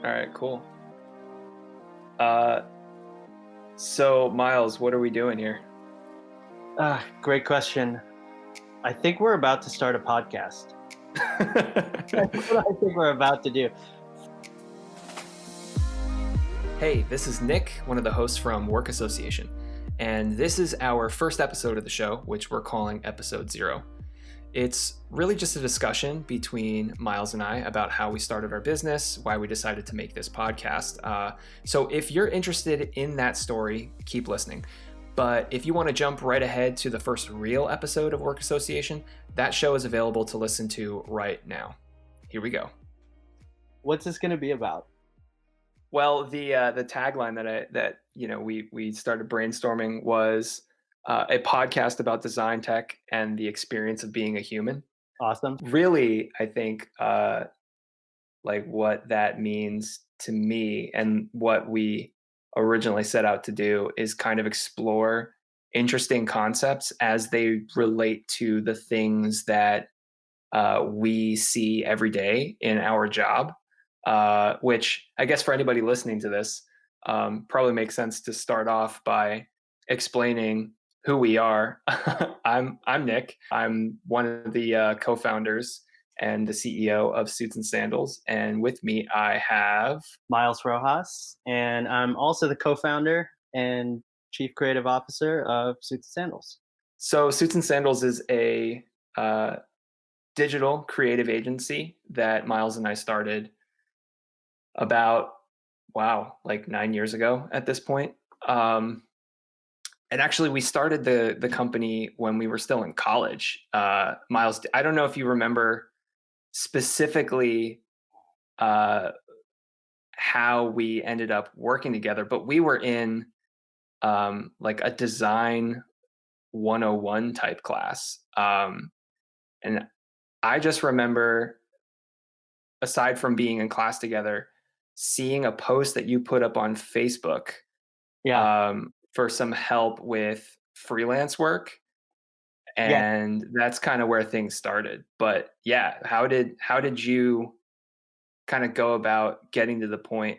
All right, cool. Uh, so Miles, what are we doing here? Great question. I think we're about to start a podcast. That's what I think we're about to do. Hey, this is Nick, one of the hosts from Work Association, and this is our first episode of the show, which we're calling Episode 0. It's really just a discussion between Miles and I about how we started our business, why we decided to make this podcast. So if you're interested in that story, keep listening. But if you want to jump right ahead to the first real episode of Work Association, that show is available to listen to right now. Here we go. What's this going to be about? Well, the tagline that we started brainstorming was a podcast about design tech and the experience of being a human. Awesome. Really, I think like what that means to me and what we originally set out to do is kind of explore interesting concepts as they relate to the things that we see every day in our job, which I guess for anybody listening to this, probably makes sense to start off by explaining who we are. I'm Nick. I'm one of the co-founders and the CEO of Suits and Sandals. And with me, I have Miles Rojas, and I'm also the co-founder and chief creative officer of Suits and Sandals. So Suits and Sandals is a digital creative agency that Miles and I started about, like 9 years ago at this point. And actually, we started the company when we were still in college. Miles, I don't know if you remember specifically how we ended up working together, but we were in like a design 101 type class. And I just remember, aside from being in class together, seeing a post that you put up on Facebook for some help with freelance work. And that's kind of where things started. But yeah, how did you kind of go about getting to the point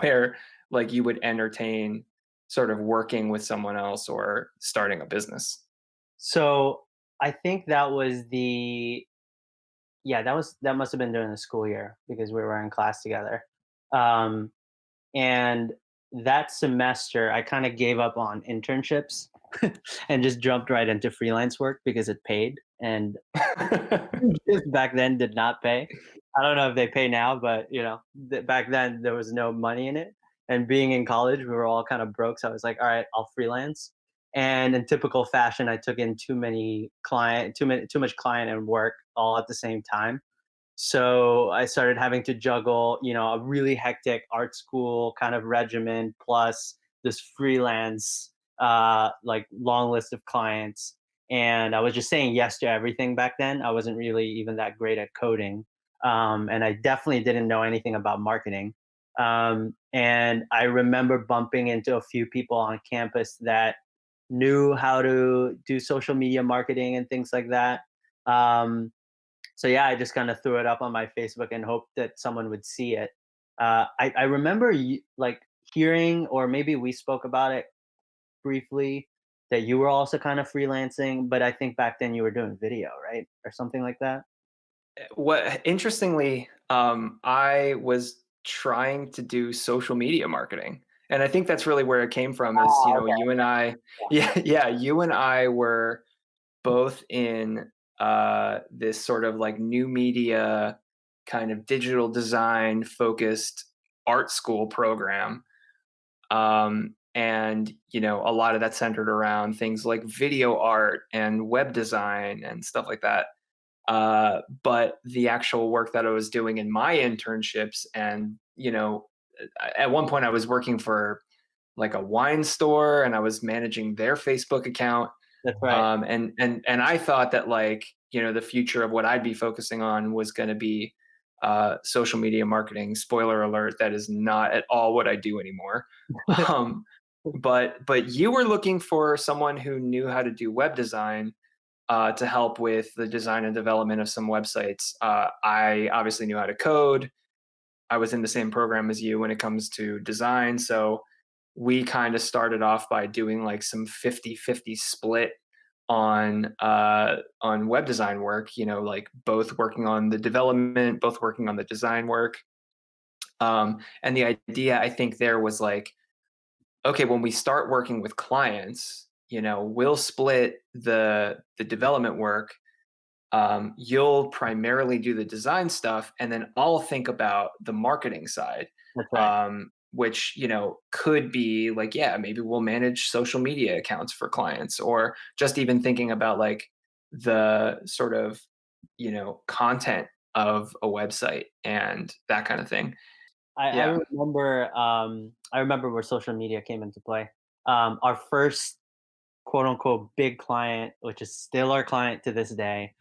where like you would entertain sort of working with someone else or starting a business? So I think that must have been during the school year because we were in class together. Um, and that semester, I kind of gave up on internships and just jumped right into freelance work because it paid, and just back then did not pay. I don't know if they pay now, but back then there was no money in it. And being in college, we were all kind of broke. So I was like, all right, I'll freelance. And in typical fashion, I took in too much client and work all at the same time. So I started having to juggle, a really hectic art school kind of regimen plus this freelance, like long list of clients. And I was just saying yes to everything back then. I wasn't really even that great at coding. And I definitely didn't know anything about marketing. And I remember bumping into a few people on campus that knew how to do social media marketing and things like that. Um, so yeah, I just kind of threw it up on my Facebook and hoped that someone would see it. I remember like hearing, or maybe we spoke about it briefly, that you were also kind of freelancing, but I think back then you were doing video, right, or something like that. What interestingly, I was trying to do social media marketing. And I think that's really where it came from is, Oh, okay. you and I, yeah, you and I were both in this sort of like new media kind of digital design focused art school program. And, a lot of that centered around things like video art and web design and stuff like that. But the actual work that I was doing in my internships, and at one point I was working for like a wine store, and I was managing their Facebook account. That's right. And I thought that like the future of what I'd be focusing on was going to be social media marketing. Spoiler alert: that is not at all what I do anymore. Um, but you were looking for someone who knew how to do web design to help with the design and development of some websites. I obviously knew how to code. I was in the same program as you when it comes to design. So we kind of started off by doing like some 50-50 split on web design work, like both working on the development, both working on the design work. And the idea I think there was like, okay, when we start working with clients, we'll split the development work. You'll primarily do the design stuff, and then I'll think about the marketing side, That's right. which could be like, yeah, maybe we'll manage social media accounts for clients, or just even thinking about like the sort of content of a website and that kind of thing. I Yeah. remember where social media came into play. Our first quote unquote big client, which is still our client to this day,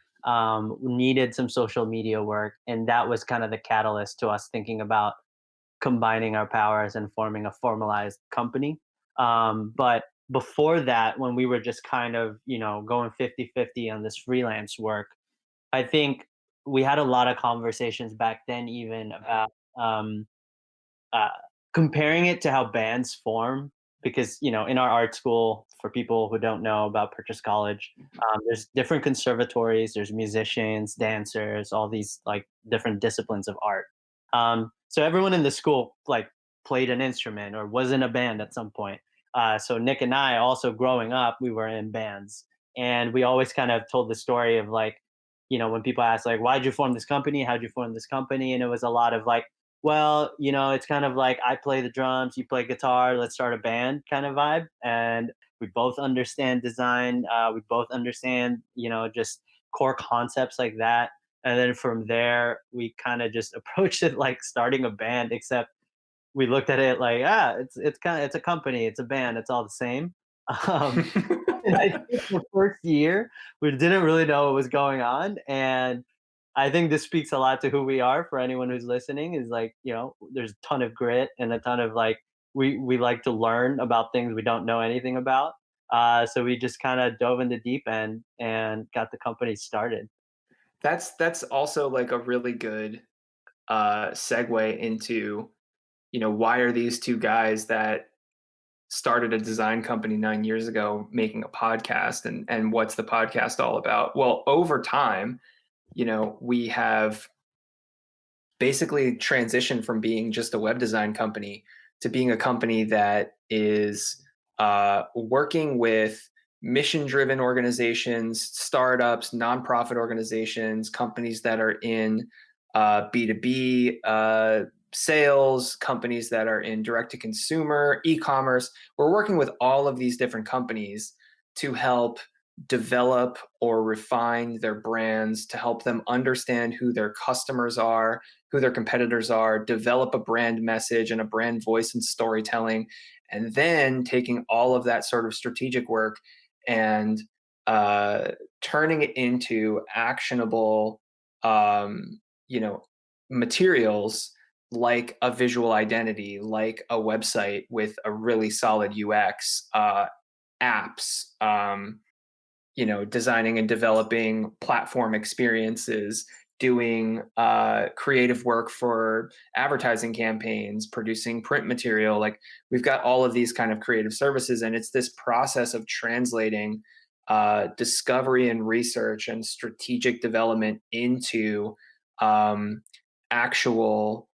needed some social media work, and that was kind of the catalyst to us thinking about combining our powers and forming a formalized company. But before that, when we were just kind of, going 50-50 on this freelance work, I think we had a lot of conversations back then, even about um, uh, comparing it to how bands form. Because, in our art school, for people who don't know about Purchase College, there's different conservatories, there's musicians, dancers, all these like different disciplines of art. So everyone in the school like played an instrument or was in a band at some point. So Nick and I also growing up, we were in bands, and we always kind of told the story of like, when people ask like, why'd you form this company? How'd you form this company? And it was a lot of like, well, it's kind of like I play the drums, you play guitar, let's start a band kind of vibe. And we both understand design. We both understand, just core concepts like that. And then from there, we kind of just approached it like starting a band, except we looked at it like, it's a company, it's a band, it's all the same. Um, and I think the first year, we didn't really know what was going on, and I think this speaks a lot to who we are for anyone who's listening, is like, there's a ton of grit and a ton of like we like to learn about things we don't know anything about. So we just kind of dove in the deep end and got the company started. That's also like a really good segue into why are these two guys that started a design company 9 years ago making a podcast, and what's the podcast all about? Well, over time, we have basically transitioned from being just a web design company to being a company that is working with mission driven organizations, startups, nonprofit organizations, companies that are in B2B sales, companies that are in direct to consumer, e commerce. We're working with all of these different companies to help develop or refine their brands, to help them understand who their customers are, who their competitors are, develop a brand message and a brand voice and storytelling, and then taking all of that sort of strategic work and turning it into actionable, you know, materials like a visual identity, like a website with a really solid UX, apps, designing and developing platform experiences, doing creative work for advertising campaigns, producing print material. Like we've got all of these kind of creative services, and it's this process of translating discovery and research and strategic development into um, actual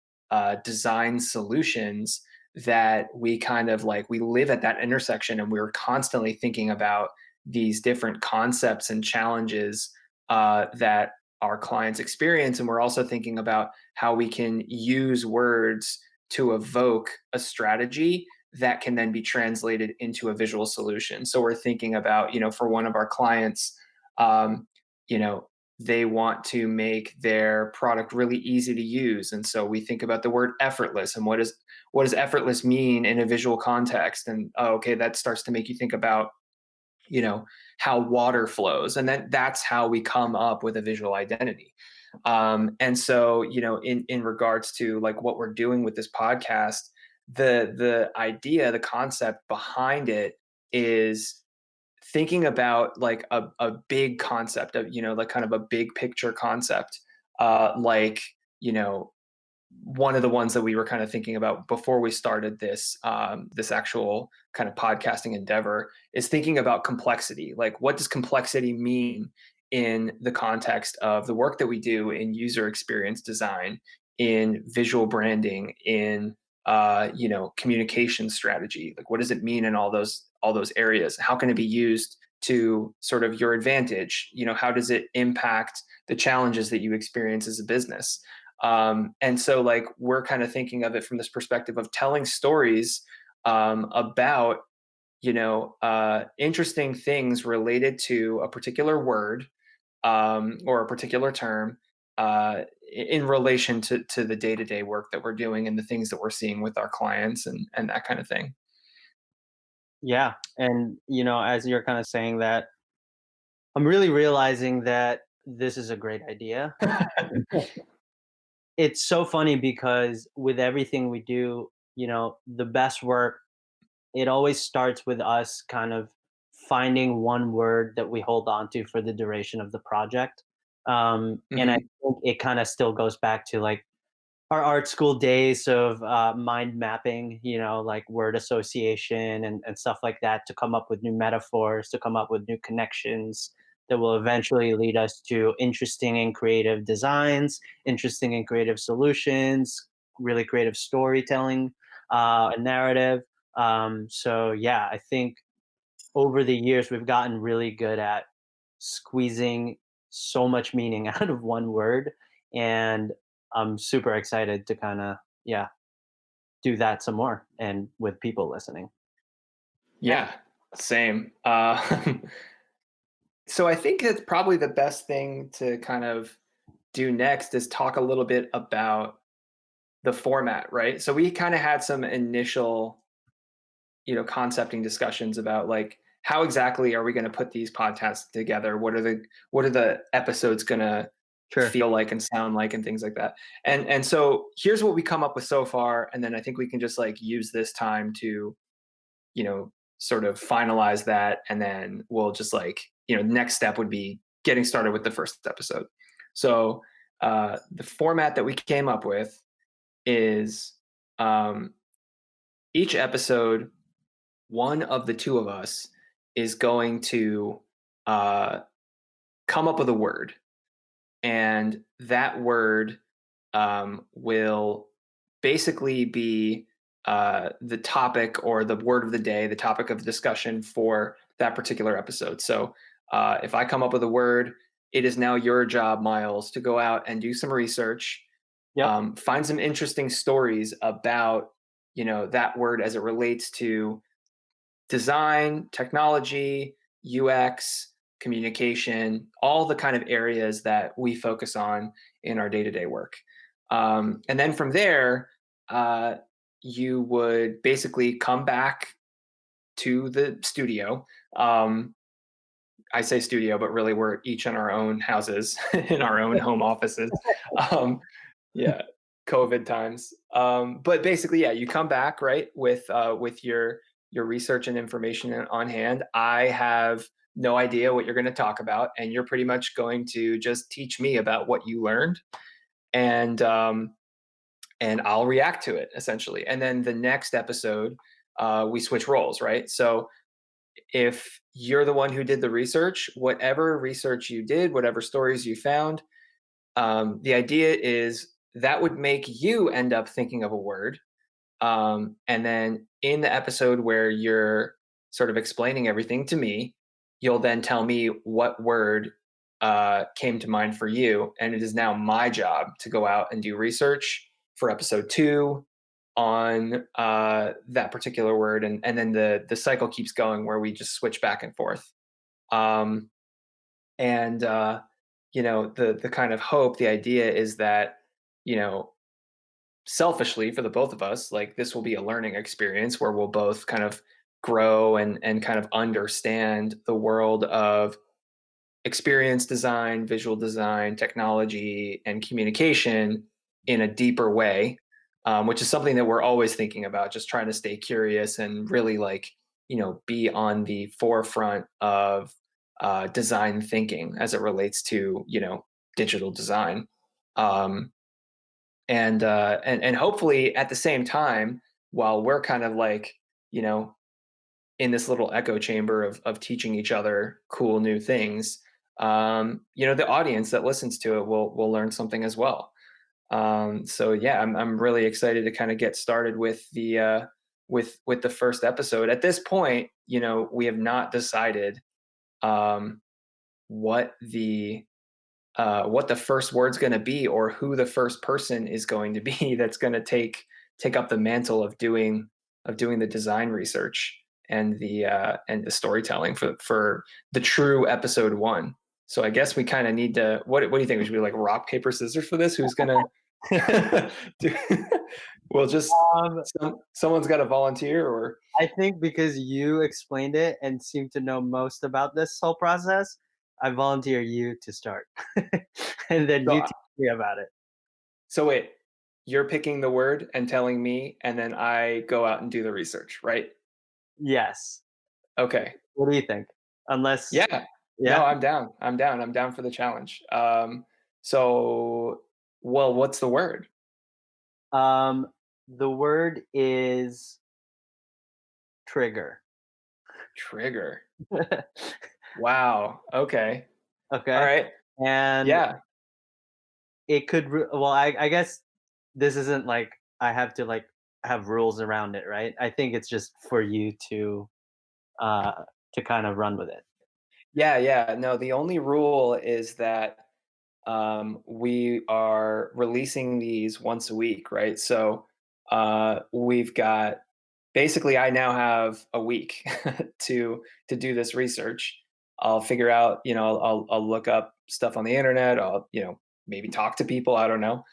design solutions that we kind of like we live at that intersection, and we're constantly thinking about these different concepts and challenges that our clients experience. And we're also thinking about how we can use words to evoke a strategy that can then be translated into a visual solution. So we're thinking about, for one of our clients, um, you know, they want to make their product really easy to use. And so we think about the word effortless and what does effortless mean in a visual context? And oh, okay, that starts to make you think about how water flows, and that's how we come up with a visual identity. And so in regards to like what we're doing with this podcast, the idea, the concept behind it is thinking about like a big concept of like kind of a big picture concept, like you know one of the ones that we were kind of thinking about before we started this this actual kind of podcasting endeavor is thinking about complexity. Like, what does complexity mean in the context of the work that we do in user experience design, in visual branding, in communication strategy? Like, what does it mean in all those areas? How can it be used to sort of your advantage? How does it impact the challenges that you experience as a business? And so, like, we're kind of thinking of it from this perspective of telling stories about interesting things related to a particular word or a particular term in relation to the day-to-day work that we're doing and the things that we're seeing with our clients and that kind of thing. Yeah, and as you're kind of saying that, I'm really realizing that this is a great idea. It's so funny because with everything we do, the best work, it always starts with us kind of finding one word that we hold on to for the duration of the project. And I Hmm. think it kind of still goes back to like our art school days of mind mapping, like word association and stuff like that to come up with new metaphors, to come up with new connections that will eventually lead us to interesting and creative designs, interesting and creative solutions, really creative storytelling, and narrative. So, yeah, I think over the years we've gotten really good at squeezing so much meaning out of one word, and I'm super excited to kind of, yeah, do that some more and with people listening. Yeah, same. So I think it's probably the best thing to kind of do next is talk a little bit about the format, right? So we kind of had some initial, concepting discussions about like how exactly are we going to put these podcasts together? What are the episodes going to Sure. feel like and sound like and things like that. And so here's what we come up with so far, and then I think we can just like use this time to, sort of finalize that, and then we'll just like, next step would be getting started with the first episode. So the format that we came up with is um, each episode, one of the two of us is going to uh, come up with a word, and that word will basically be the topic or the word of the day, the topic of discussion for that particular episode. So if I come up with a word, it is now your job, Miles, to go out and do some research, Yep. find some interesting stories about that word as it relates to design, technology, UX, communication, all the kind of areas that we focus on in our day-to-day work. And then from there, uh, you would basically come back to the studio. Um, I say studio, but really we're each in our own houses, in our own home offices. Um, yeah, COVID times. But basically, yeah, you come back right with your research and information on hand. I have no idea what you're going to talk about, and you're pretty much going to just teach me about what you learned, and I'll react to it essentially. And then the next episode, we switch roles, right? So if you're the one who did the research, whatever research you did, whatever stories you found, the idea is that would make you end up thinking of a word. And then in the episode where you're sort of explaining everything to me, you'll then tell me what word came to mind for you. And it is now my job to go out and do research for episode two on that particular word. And then the cycle keeps going where we just switch back and forth. Um, and the kind of hope, the idea is that, you know selfishly for the both of us, like, this will be a learning experience where we'll both kind of grow and kind of understand the world of experience design, visual design, technology, and communication in a deeper way, which is something that we're always thinking about, just trying to stay curious and really, like, be on the forefront of design thinking as it relates to digital design. Um, and hopefully at the same time, while we're kind of like, you know, in this little echo chamber of teaching each other cool new things, you know, the audience that listens to it will learn something as well. So yeah, I'm really excited to kind of get started with the with the first episode. At this point, you know, we have not decided um, what the what the first word's going to be, or who the first person is going to be that's going to take up the mantle of doing the design research and the storytelling for the true episode one. So I guess we kind of need to. What do you think? We should be like rock paper scissors for this. Who's gonna do? Well, just Um, someone's got to volunteer, or I think because you explained it and seem to know most about this whole process, I volunteer you to start, and then so you teach me about it. so wait. You're picking the word and telling me, and then I go out and do the research, right? Yes. Okay. What do you think? Unless, Yeah. No, yeah. I'm down. I'm down. I'm down for the challenge. So, well, what's the word? Um, the word is trigger. Trigger. Wow. Okay. All Okay, right. and Yeah. it could. Well, I guess this isn't like I have to like have rules around it, right? I think it's just for you uh to kind of run with it. Yeah. Yeah. No, the only rule is that we are releasing these once a week, right? So we've got basically I now have a week to do this research. I'll figure out, you know, I'll look up stuff on the internet. I'll, you know, maybe talk to people. I don't know,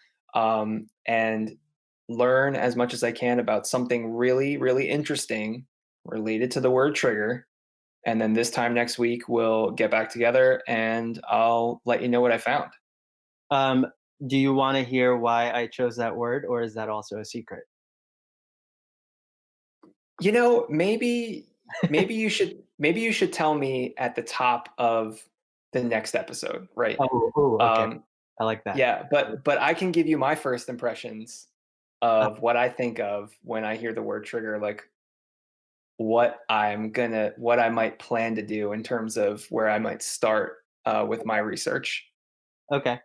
and learn as much as I can about something really, really interesting related to the word trigger. And then this time next week, we'll get back together and I'll let you know what I found. Um, do you want to hear why I chose that word, or is that also a secret? You know, maybe you should tell me at the top of the next episode, right? Oh, okay. Um, I like that. yeah, but I can give you my first impressions Uh, of what I think of when I hear the word trigger, like what I might plan to do in terms of where I might start with my research. okay.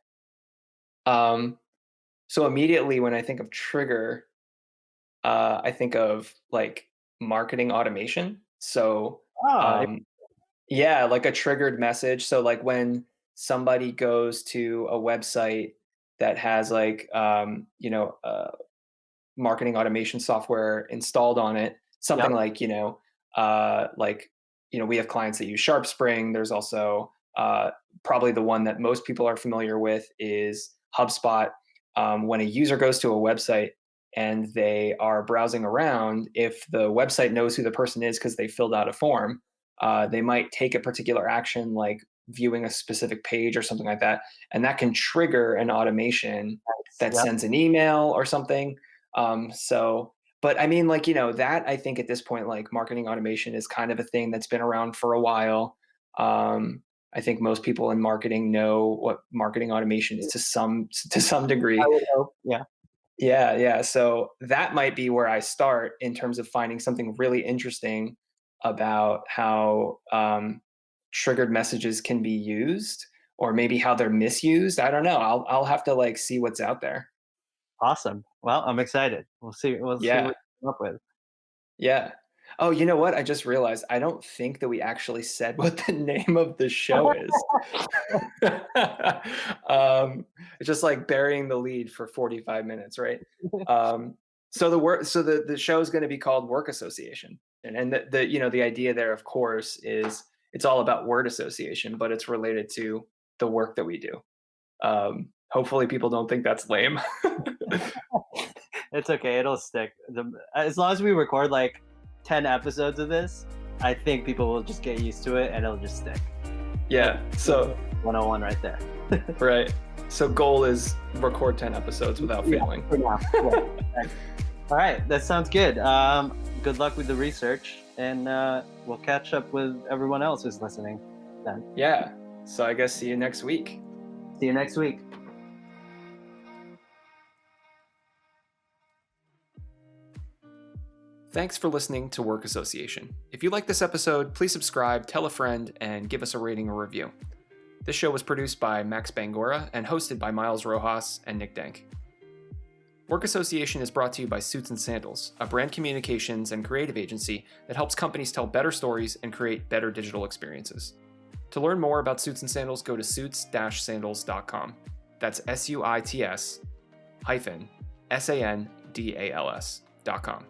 Um, so immediately when I think of trigger, I think of like marketing automation. So Oh, um, yeah, like a triggered message. So like when somebody goes to a website that has like you know, marketing automation software installed on it, something yep. like you know, we have clients that use SharpSpring. There's also probably the one that most people are familiar with is HubSpot. When a user goes to a website and they are browsing around, if the website knows who the person is because they filled out a form, they might take a particular action like viewing a specific page or something like that, and that can trigger an automation that Yep. sends an email or something. So, but I mean, like, you know, that I think at this point, like marketing automation is kind of a thing that's been around for a while. Um, I think most people in marketing know what marketing automation is to some I degree. would hope. Yeah. Yeah, yeah. So that might be where I start in terms of finding something really interesting about how triggered messages can be used, or maybe how they're misused. I don't know. I'll have to like see what's out there. Awesome. Well, I'm excited. We'll see Yeah. what you come up with. Yeah. Oh, you know what? I just realized I don't think that we actually said what the name of the show is. um, it's just like burying the lead for 45 minutes, right? Um, so the show is going to be called Work Association. And the you know, the idea there, of course, is it's all about word association, but it's related to the work that we do. Hopefully people don't think that's lame. It's okay. It'll stick. As long as we record like 10 episodes of this, I think people will just get used to it and it'll just stick. That's Yeah. So 101 right there. right. So goal is record 10 episodes without Yeah, failing. for now. Yeah. All right, that sounds good. Good luck with the research, and we'll catch up with everyone else who's listening then. Yeah. So I guess see you next week. See you next week. Thanks for listening to Work Association. If you like this episode, please subscribe, tell a friend, and give us a rating or review. This show was produced by Max Bangora and hosted by Miles Rojas and Nick Dank. Work Association is brought to you by Suits and Sandals, a brand communications and creative agency that helps companies tell better stories and create better digital experiences. To learn more about Suits and Sandals, go to suits-sandals.com. That's SUITS-SANDALS.com.